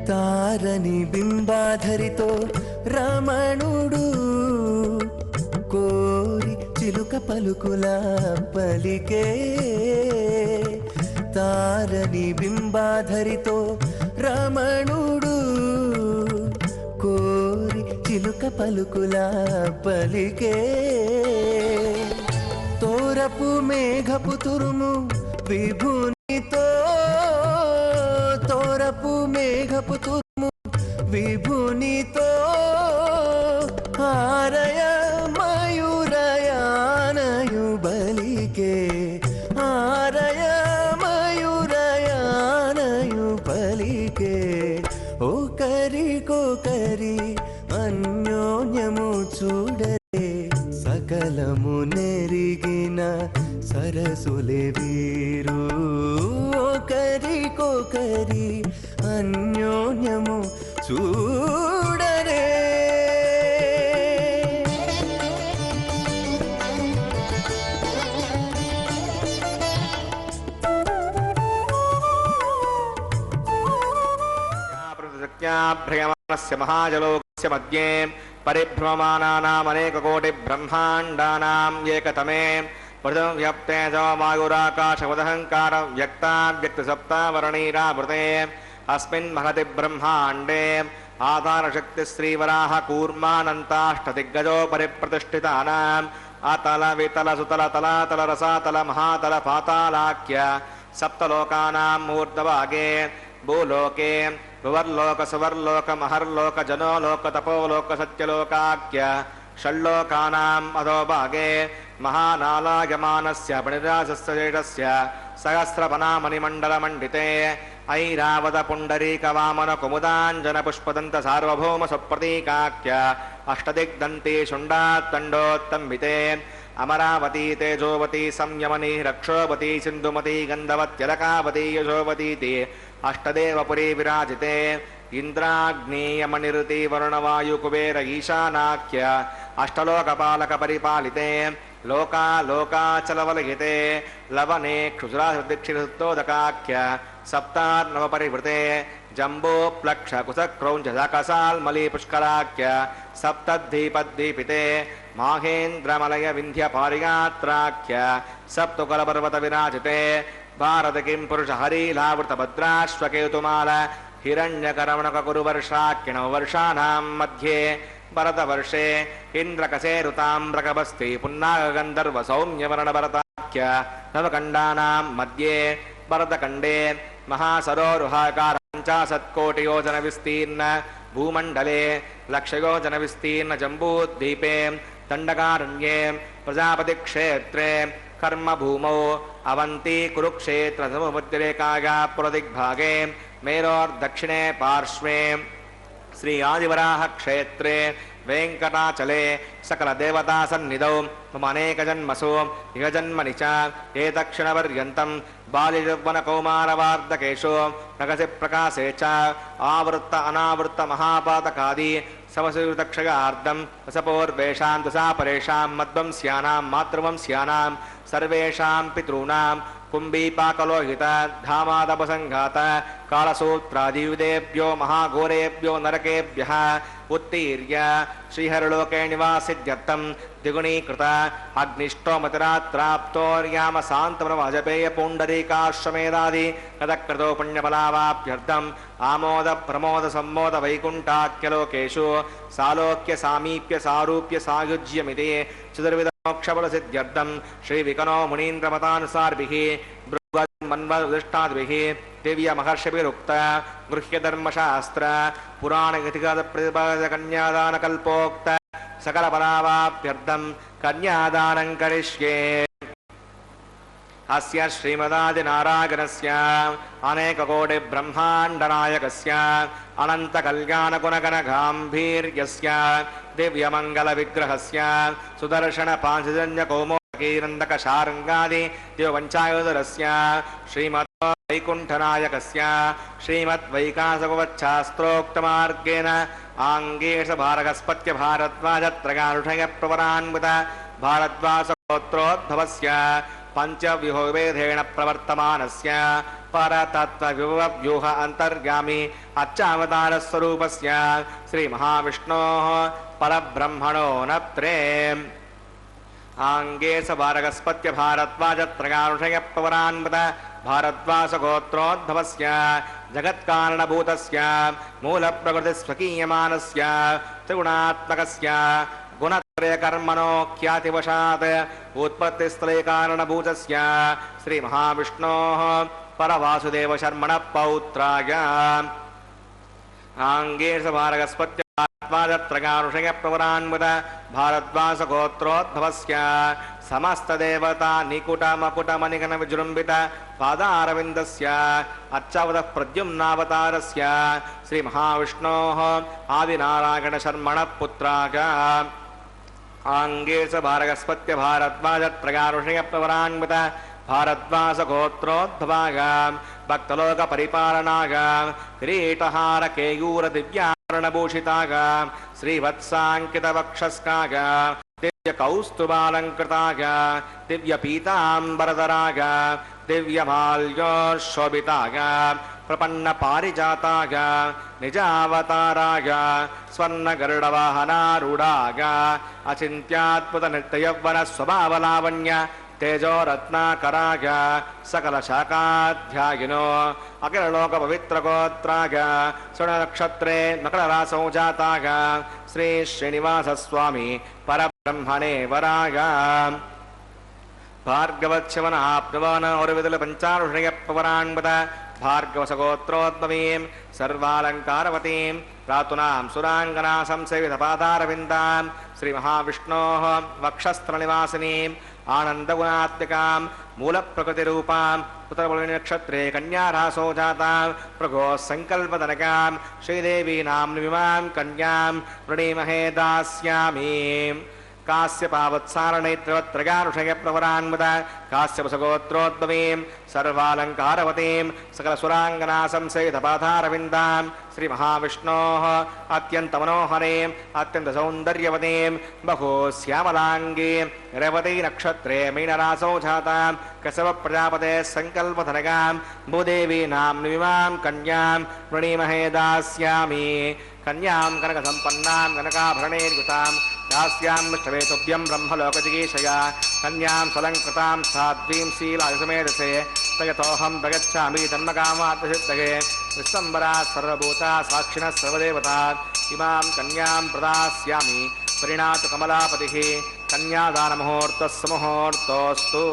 తారని బింబాధరితో రమణుడు కోరి చిలుక పలుకుల పలికే. తారని బింబాధరితో రమణుడు కోరి చిలుక పలుకుల పలికే. తోరపు మేఘపు తురుము విభునితో, తోరపు మేఘపు తురుము విభునితో హారయ మయూరయానయు బలికే. హారయ మయూరయానయు బలికే. ఒకరికొకరి అన్యోన్యము చూడరే సకలము నెరిగిన సరసులే వీరు. ఒకరికొకరి అన్యోన్యము చూడరే. భ్రయమానస్య మహాజలోకస్య మధ్యే పరిభ్రమమానానామనేకకోటి బ్రహ్మాండానాం ఏకతమే పృథివీ వ్యాప్తేజో వాయురాకాశవదహంకార వ్యక్తావ్యక్తసప్తావరణీరావృతే అస్మిన్ మహతి బ్రహ్మాండే ఆధారశక్తి శ్రీవరాహ కూర్మానంతాష్టదిగ్గజో పరిప్రతిష్ఠితానాం అతల వితల సుతల తలాతల రసాతల మహాతల పాతాళాఖ్య సప్తలోకానాం మూర్ధభాగే భూలోకే భువర్లోక సువర్లోక మహర్లోక జనోలోక తపోలోక సత్యలోకాఖ్య షల్లోకానాం అధోభాగే మహానాలాయమానస్య పణిరాజస్య జేషస్య సహస్రపనామణిమండలమండితే ఐరావత పుండరీక వామన కుముదాంజన పుష్పదంత సార్వభౌమ సుప్రతీకాఖ్య అష్టదిగ్దంతి శుండాత్తండోత్తంబితే అమరావతీ తేజోవతి సంయమని రక్షోవతి సింధుమతి గంధవత్యలకావతి యశోవతీతి అష్టదేవపురీ విరాజితే ఇంద్రాగ్నేయమనిరుతి వరుణవాయు కుబేర ఈశానాఖ్య అష్టలోకపాలక పరిపాలితే లోకాలోకాచలవలయితే లవనే క్షుద్రాదీక్షితోదకాఖ్య సప్తార్ణవ పరివృతే జంబోప్లక్ష కుశక్రౌంజకసాల్మలీ పుష్కరాఖ్య సప్తద్దీపద్దీపితే మాహేంద్రమలయ వింధ్య పారిగాత్రాఖ్య సప్తుకలపర్వత విరాజితే భారత కిం పురుష హరీలావృత భద్రాశ్వకేతుమాల హిరణ్యకరమణక కురువర్షాఖ్యనవర్షాణాం మధ్యే భరతవర్షే ఇంద్రకసేరుతామ్రకబస్తి పున్నాగంధర్వ సౌమ్యవర్ణభరతాఖ్య నవకండానాం మధ్యే భరతఖండే మహాసరోరుహాకార 50 కోటియోజన విస్తీర్ణ భూమండలే లక్షయోజన విస్తీర్ణ జంబూద్వీపే దండకారణ్యే ప్రజాపతి క్షేత్రే కర్మభూమౌ అవంతి కురుక్షేత్ర సముద్రరేఖాగా పురదిగ్భాగే మేరోర్దక్షిణే పార్శ్వే శ్రీ ఆదివరాహ క్షేత్రే వెంకటాచలే సకల దేవతా సన్నిధౌ మమ అనేక జన్మసు ఇహ జన్మని చ ఏతక్షణపర్యంతం బాల్యయౌవన కౌమారవార్ధకేషు నగసి ప్రకాశే చ ఆవృత్త అనావృత్త మహాపాతకాది సమసుతక్షయార్థం రసపూర్వేషాం దశాపరేషాం మద్వంస్యానాం మాతృవంస్యానాం సర్వేషాం పితॄణాం కుంభీపాకలోహిత ధామాదపసంఘాత కాళసూత్రాదివిదేభ్యో మహాఘోరేభ్యో నరకేభ్యః ఉత్తీర్య శ్రీహరిలోకే నివాసిద్యర్థం ద్విగుణీకృత అగ్నిష్టోమతిరాత్రాప్తోర్యామ శాంతమనవాజపేయ పుండరీకాశ్వమేధాది కథక్రతో పుణ్యఫలావాప్యర్థం ఆమోద ప్రమోద సమ్మోద వైకుంఠాఖ్యలోకేషు సాలోక్య సామీప్య సారూప్య సాయుజ్యమితి చతుర్విధ మోక్షఫల సిద్ధ్యర్థం శ్రీ వికనో మునీంద్రమతానుసార్భిః మన్వదృష్టాద్భిః దివ్య మహర్షిభిరుక్త గృహ్యధర్మశాస్త్ర పురాణగతిగత ప్రతిపాద కన్యాదాన కల్పోక్త సకల ఫలావాప్యర్థం కన్యాదానం కరిష్యే. అస్య శ్రీమదాది నారాయణస్య అనేక కోటి బ్రహ్మాండ నాయకస్య అనంత కళ్యాణ గుణగణ గాంభీర్యస్య దివ్య మంగళ విగ్రహస్య సుదర్శన పాంచజన్య కౌమోదకీనందక శారంగాది దివ్యవంచాయుధరస్య శ్రీమద్ వైకుంఠనాయకస్య శ్రీమద్ వైకాసవచ్ఛాస్త్రోక్తమార్గేణ ఆంగేష భారగస్పత్య భారద్వాజత్రయానుషయ ప్రవరాన్విత భారద్వాస గోత్రోద్భవస్య పంచవ్యూహవేధేన ప్రవర్తమానస్య परतत्त्वविभवव्यूह अन्तर्गामी अच्छावतारस्वरूपस्य श्रीमहाविष्णोः परब्रह्मणो नत्रे आंगे स भारगस्पत्य भारद्वाजत्रगानुषयपवरान्वित भारद्वासगोत्रोद्भवस्य जगत्कारणभूतस्य मूलप्रकृतिस्वकीयमानस्य त्रिगुणात्मकस्य गुणत्रयकर्मणो ख्यातिवशात् उत्पत्तिस्थले कारणभूतस्य श्रीमहाविष्णोः परवासुदेवशर्मणः पौत्राय आंगे स भारगस्पत्य भारद्वाजत्रगानुषयप्रवरान्वित भारद्वासगोत्रोद्भवस्य समस्तदेवता निकुटमकुटमणिगणविजृम्भित पादारविन्दस्य अच्छावतः प्रद्युम्नावतारस्य श्रीमहाविष्णोः आदिनारायणशर्मणः पुत्राय आंगे स भारगस्पत्य भारद्वाजत्रगानुषयप्रवरान्वित भारद्वासगोत्रोद्भवाय भक्तलोकपरिपालनाय किरीटहारकेयूरदिव्याभरणभूषिताय श्रीवत्साङ्कितवक्षस्काय दिव्यकौस्तुभालङ्कृताय दिव्यपीताम्बरधराय दिव्यमाल्योशोभिताय प्रपन्नपारिजाताय निजावताराय स्वर्णगरुडवाहनारूढाय अचिन्त्याद्भुतनित्ययौवनस्वभावलावण्य तेजो रत्नाकराय सकलशाखाध्यायिनो अखिललोकपवित्रगोत्राय सुनक्षत्रे मकररासौ जाताय श्री श्रीनिवासस्वामी परब्रह्मणे वराय भार्गवच्छवनाप्नुवन औरविदुलपञ्चारुषयपवरान्वित भार्गवसगोत्रोद्भवीं सर्वालङ्कारवतीं प्रातुनां सुराङ्गना संसेवितपादारविन्दां श्रीमहाविष्णोः वक्षस्त्रनिवासिनीं आनन्दगुणात्मिकां मूलप्रकृतिरूपां पुत्रबलिनक्षत्रे कन्यारासो जातां प्रभोः सङ्कल्पतनकां श्रीदेवी नाम्निमिमां कन्यां वृणीमहे दास्यामि काश्यपावत्सारणैत्रवत्रगानुषयप्रवरान्वित काश्यपसगोत्रोद्भवीं सर्वालङ्कारवतीं सकलसुराङ्गना संसेवितपादारविन्दां श्रीमहाविष्णोः अत्यन्तमनोहरीं अत्यन्तसौन्दर्यवतीं बहु श्यामलाङ्गीं रेवती नक्षत्रे मीनरासौ जातां कसवप्रजापतेः सङ्कल्पधनकां भूदेवी नाम्निमिमां कन्यां वृणीमहे दास्यामि कन्यां कनकसम्पन्नां कनकाभरणैर्युतां दास्यां मिष्टवेतुभ्यं ब्रह्मलोकजिगीषया कन्यां सलङ्कृतां साध्वीं शीलायुसमेधसे तयतोऽहं प्रगच्छामि धर्मकामार्थसिद्धये विश्वम्बरा सर्वभूता साक्षिणः सर्वदेवता इमां कन्यां प्रदास्यामि परिणातु कमलापतिः कन्यादानमुहूर्तः सुमुहूर्तोऽस्तु।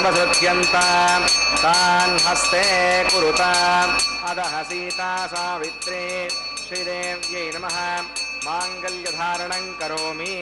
अन्वसृत्यन्तां तान् हस्ते कुरुताम् अदः सीता सावित्रे श्रीदेव्यै नमः माङ्गल्यधारणं करोमि।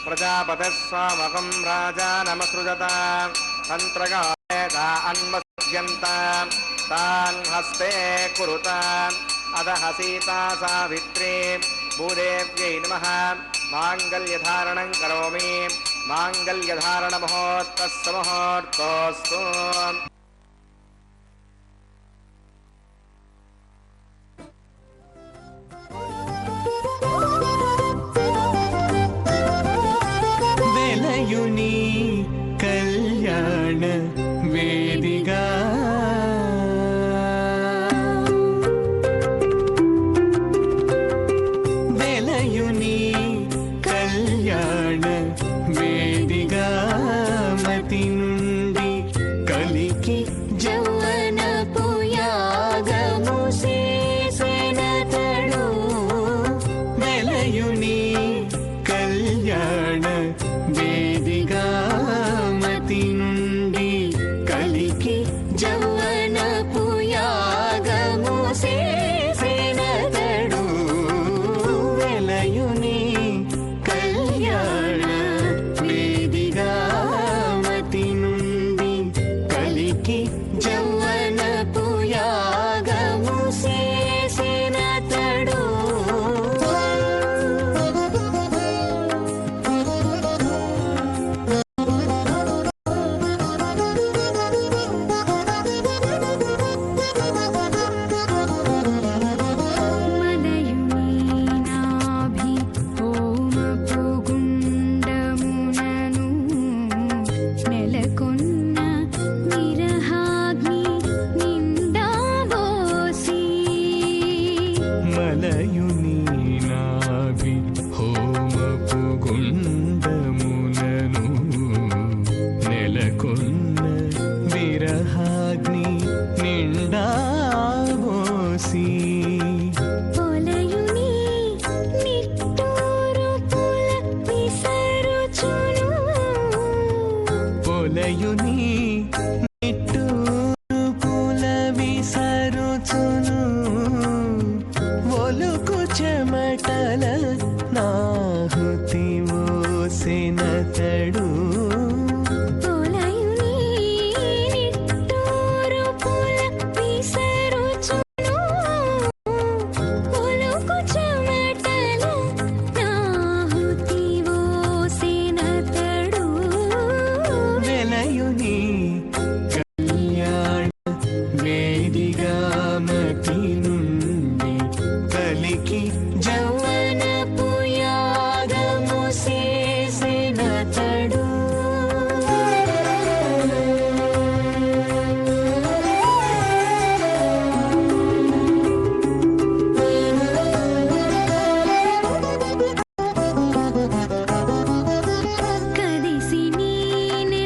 प्रजापतिः स्वामकं राजानमसृजत तन्त्रगायता अन्वसृज्यन्तां तान् हस्ते कुरुताम् अदः सीता सावित्री भूदेव्यै नमः माङ्गल्यधारणं करोमि माङ्गल्यधारणमुहूर्तस्य मुहूर्तोऽस्तु। వెలయుని కళ్యాణ వేదిగా వెలయుని కళ్యాణ వేదిగా మతి నుండి కలికి జౌవన పుయాగము చేసెనతడు వెలయుని కళ్యాణ వేదిగా మతి నుండి కలికి జౌవన పుయాగము చేసెనతడు వెలయుని కళ్యాణ వేదిగా మతి నుండి కలికి జౌవన పుయాగము చేసెనతడు మలయుని నాభి హోమపు గుండమునను నెలకొన్న విరహాగ్ని నిండా బోసి పొలయుని నిట్టూరు పుల విసరుచును పొలయుని నిట్టూరు పుల విసరుచును ఒలుకు చెమటల నాహుతి మోసెనతడు పొలయుని నిట్టూరు పుల విసరుచును ఒలుకు చెమటల నాహుతి మోసెనతడు వెలయుని కళ్యాణ వేదిగా మతి నుండి కలికి జౌవన పుయాగము చేసెనతడు కదిసి నీనెన్నడిమి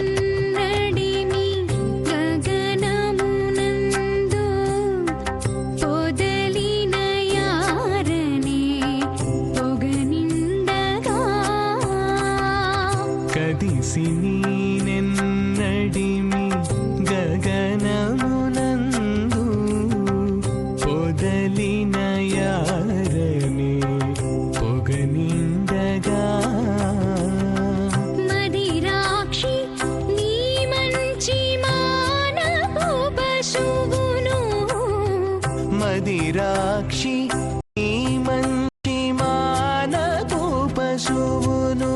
గగనమునందు పొదలిన యారనే పొగనిండగా కదిసి నీనెన్నడిమి గగనమునందు పొదలిన యారనే పొగనిండగా మదిరాక్షి నీ మంచి మానపు పశువును మదిరాక్షి ఈ మంచి మానపు పశువును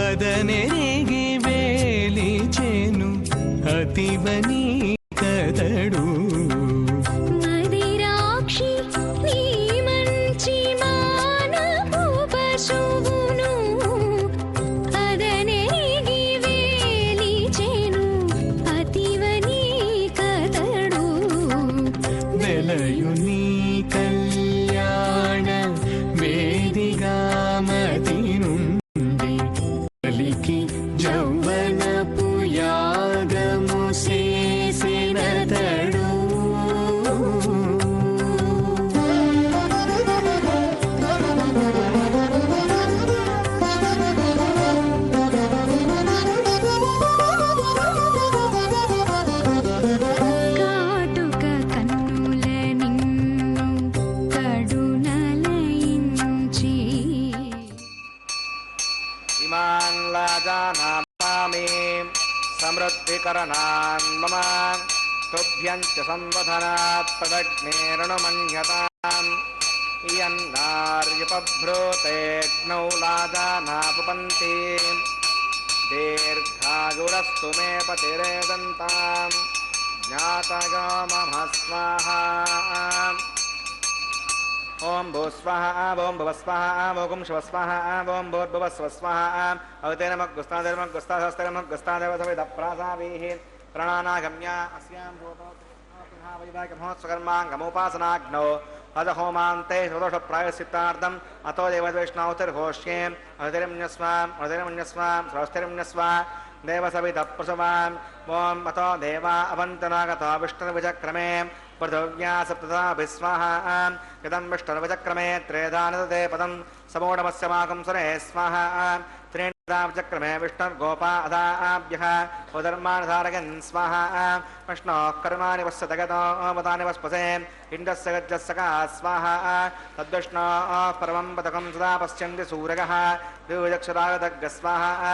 అదనెరిగి వేలిచెను అతివని కదడు మదిరాక్షి నీ మంచి మానపు పశువును అదనెరిగి వేలిచెను అతివని కదడు వెలయుని కళ్యాణ इमान् लाजानामामि समृद्धिकरणान् मम तुभ्यं च संवधनात् तदग्नेरणुमन्यताम् इयन्नार्युपभ्रूतेऽग्नौ लाजानापुपन्ति दीर्घायुरस्तु मे पतिरेदन्ताम् ज्ञातयो मम स्वाहा ओम भू स्वाहा ओम भुव स्वाहा ओम शिव स्वाहा ओम भूर्भुव स्व स्वाहा अवतेरमग्गुस्तादेव सविदप्रासावीः प्रणानागम्य अस्यां भूतोत्सकर्माङ्गमुपासनाग्नौ अदहोमान्ते सुदोषप्रायश्चित्तार्थम् अतो देवद्वैष्णवतिर्घोष्ये अवतिरमन्यस्वां स्रवस्तिरमन्यस्वा देवसविदप्रसवाम् ओम अतो देवा अवन्तनागतो विष्णुर्विचक्रमे पृथिव्या सप्तधा विस्वाहा यदं विष्णुर्विचक्रमे त्रेधानदते पदं समूढमस्य माकं सुरे स्वाहा त्रीणिधा विचक्रमे विष्णुर्गोपा अदाभ्यः उदर्माणधारयन् स्वाहा विष्णोः कर्माणि वस्यतगतो वदानि वस्पसे इण्डस्य गज्जस्सका स्वाहा तद्विष्णोः परमं पदकं सदा पश्यन्ति सूरगः द्विविचक्षुरागदग्ग स्वाहा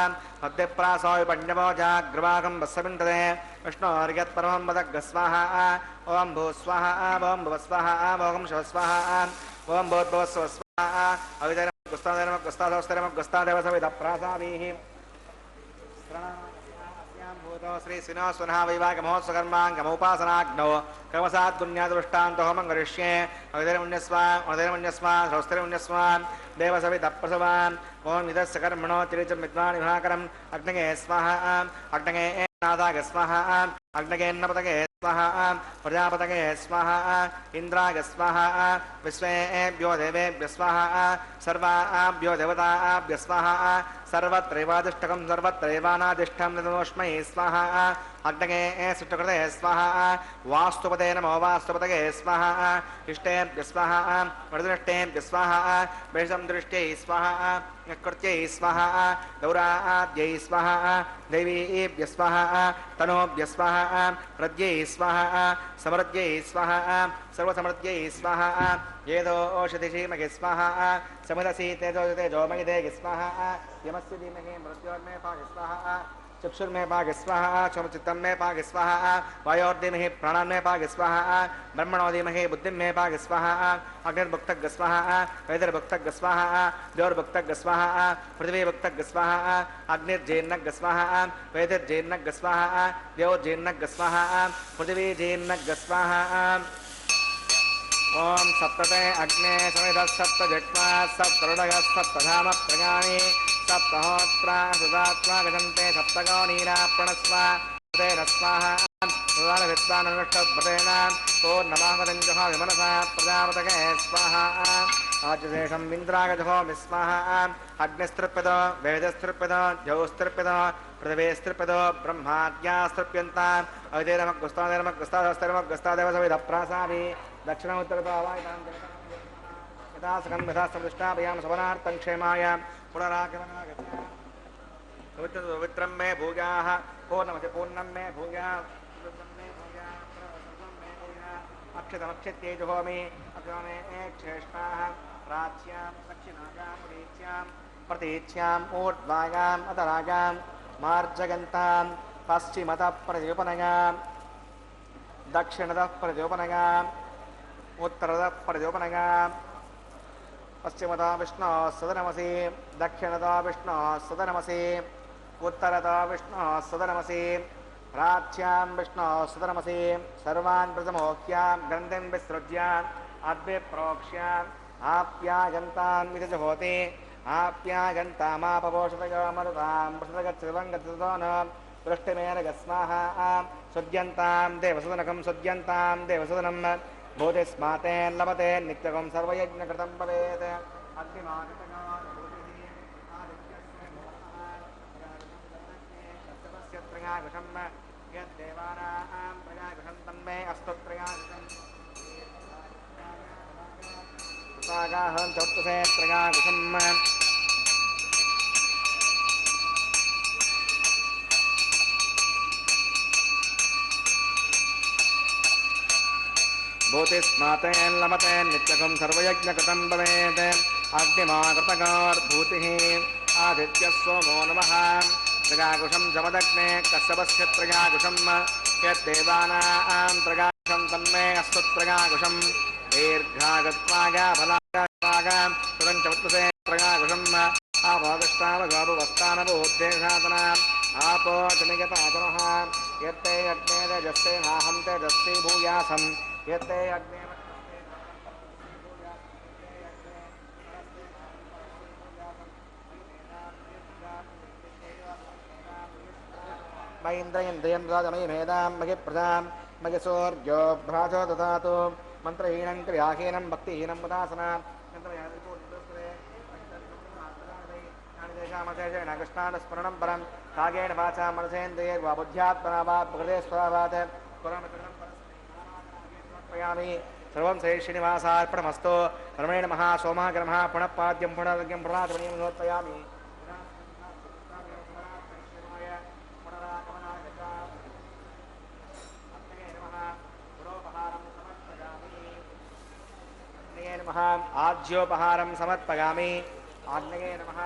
अद्यप्रासो विपण्यवो जाग्रवाकं वस्सविन्दते विष्णोर्यत्परमं पदग्ग स्वाहा ओम भू स्वाहा ओम भुव स्वाहा ओम शिव स्वाहा ओम भूर्भुव स्व स्वाहा अवितरमग्गुस्तादेव सविदप्रासावीः श्री सिनो सुनः वैवाहिकमहोत्सकर्माङ्गमुपासनाग्नौ कर्मसाद्गुण्यादृष्टान्तो होमङ्गरिष्ये अवितरमन्यस्वां स्रवस्तिरमन्यस्वां देवसविदप्रसवाम् ओम इदस्य कर्मणो तिरिचं विद्वान् विभाकरम् अग्नये स्वाहा अग्नये नादाय स्वाहा अग्नयेन्नपतये स्वाहा प्रजापतये स्वाहा इंद्राय स्वाहा विश्वेभ्यो देवेभ्यः स्वाहा सर्वाभ्यो देवताभ्यः स्वाहा सर्वत्रैवादिष्टकं सर्वत्रैवानादिष्टं नमोऽस्मै स्वाहा अग्नये सुष्टुकृते स्वाहा वास्तुपते नमो वास्तुपतये स्वाहा इष्टेभ्यः स्वाहा वृदृष्टेभ्यः स्वाहा वैषं दृष्ट्यै स्वाहा कृत्यै स्वाहा दौराद्यै स्वाहा दैवीभ्यः स्वाहा तनोभ्यः स्वाहा प्रद्यै स्वाहा समृद्ध्यै स्वाहा सर्वसमृद्ध्यै स्वाहा येदो ओषधिषीमहि स्वाहा समिदसि तेजोमहि देहि स्वाहा यमस्य धीमहि मृत्योर्मे पाहि स्वाहा चक्षुर्मे पाहि स्वाहा क्षमचित्तं मे पाहि स्वाहा वायोर्धीमहि प्राणान्मे पाहि स्वाहा ब्रह्मणो धीमहि बुद्धिं मे पाहि स्वाहा अग्निर्भुक्तग्ग स्वाहा वैदर्भुक्तग्ग स्वाहा द्योर्भुक्तग्ग स्वाहा पृथिवीभुक्तग्ग स्वाहा अग्निर्जीर्णग्ग स्वाहा वैदर्जीर्णग्ग स्वाहा द्योर्जीर्णग्ग स्वाहा पृथिवीजीर्णग्ग स्वाहा ओम सप्तते अग्ने समिधः सप्त जट्वा सप्तरुडगः सप्तधाम प्रगाणि सप्तहोत्रा सुदात्वा गजन्ते सप्तगौनीरा प्रणस्वा तेन स्वाहा सुदानभित्वाननुष्ठभृतेन पूर्णमागतञ्जहो विमनसा प्रजापतये स्वाहा आजशेषं इन्द्रागजहो विस्वाहा अग्निस्तृप्यतो वेदस्तृप्यतो द्यौस्तृप्यतो पृथिवीस्तृप्यतो ब्रह्माद्यास्तृप्यन्ताम् अवितेरमग्गुस्तादेव सविदप्रासामि दक्षिणोत्तरतो वायुतां यथा सकं यथा समदृष्टाभयां सवनार्थं क्षेमाय पुनरागमनागच्छामित्रं मे भूयाः पूर्णमति पूर्णं मे भूयाः अक्षतमक्षत्यै जुहोमि अग्रमे क्षेष्टाः प्राच्यां दक्षिणायां प्रतीच्याम् ऊर्ध्वायाम् अधरायां मार्जगन्तां पश्चिमतः प्रतिपनयां दक्षिणतः प्रतिपनयां उत्तरतः प्रतिपनयां पश्चिमतः विष्णोः सदनमसि दक्षिणतः विष्णोः सदनमसि उत्तरतः विष्णोः सदनमसि प्राच्यां विष्णोः सदनमसि सर्वान् प्रथमोह्यां ग्रन्थिं विसृज्य अद्विप्रोक्ष्याम् आप्यायन्तान् विदजहोति आप्यायन्तामापपोषतयो मरुतां पृषदगच्छिवं गच्छतो न दृष्टिमेन गस्माहा सुद्यन्तां देवसदनकं सुद्यन्तां देवसदनं भूतिस्मातेन लभते नित्यकं सर्वयज्ञकृतं भवेत् अग्निमादितस्य त्रयाघुषं यद्देवानां त्रयाघुषं तन्मे अस्तु त्रयाघुषं सागाहं चतुर्थे त्रयाघुषं भूतिस्मातेन लभते नित्यकं सर्वयज्ञकृतं भवेत् अग्निमाकृतगार्भूतिः आदित्यः सोमो नमः त्रगाकुशं जमदग्ने कश्यपस्य त्रगाकुशं यद्देवानां त्रगाकुशं तन्मे अस्तु त्रगाकुशं दीर्घागत्वागाफलागां सुगञ्चवत्तसे त्रगाकुशं आपोदष्टावगोपवस्तानबोद्धेशातनाम् आपो जनिगतातनः यत्ते अग्ने तेजस्ते नाहं तेजस्वी भूयासं यत्ते अग्ने मयीन्द्रयन्द्रियं राजमयीमेदां मयिप्रदां मयिसूर्यो भ्राजो ददातु मन्त्रहीनं क्रियाहीनं भक्तिहीनं उदासना तेषामशेषेण कृष्णानुस्मरणं परं कागेण वाचा मनसेन्द्रियैर्वा बुद्ध्यात्मना वा प्रकृते स्वभावात् समर्पयामि सर्वं श्री श्रीनिवासार्पणमस्तु परमेण महासोमः ग्रमः पुनः पाद्यं पुनर्यं पुनरात्मनीं समर्पयामि नमः आज्योपहारं समर्पयामि आग्नेये नमः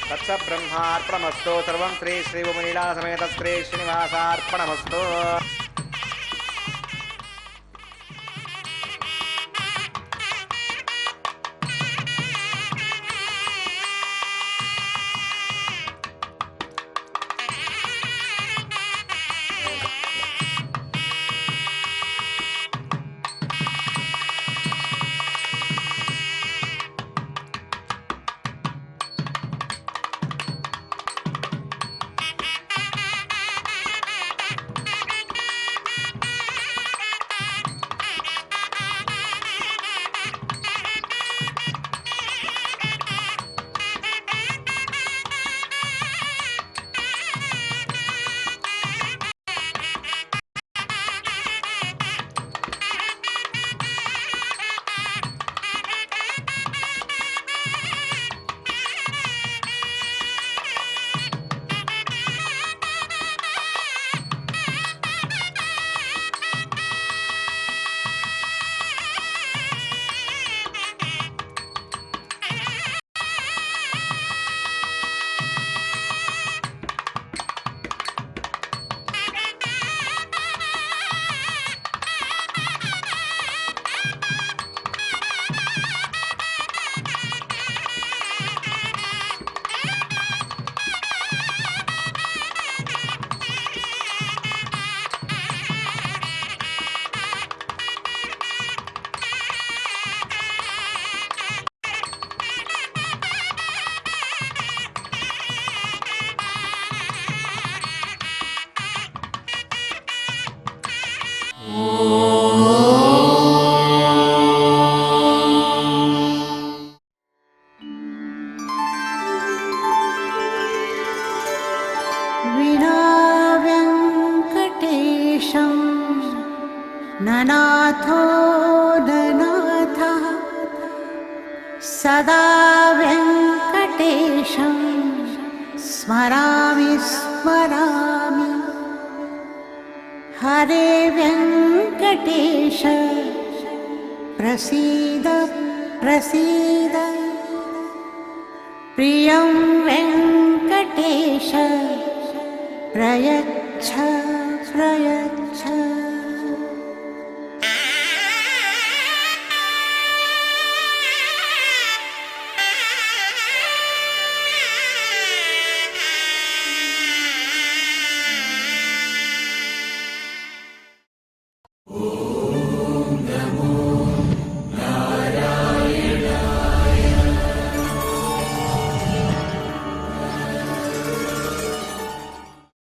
तत्सब्रह्मार्पणमस्तु सर्वं श्री श्रीभूमनीला समेत श्री श्रीनिवासार्पणमस्तु ननाथो ननाथः सदा वेङ्कटेशं स्मरामि स्मरामि हरे वेङ्कटेश प्रसीद प्रसीद प्रियं वेङ्कटेश प्रयच्छ प्रयच्छ नमो नारायणाय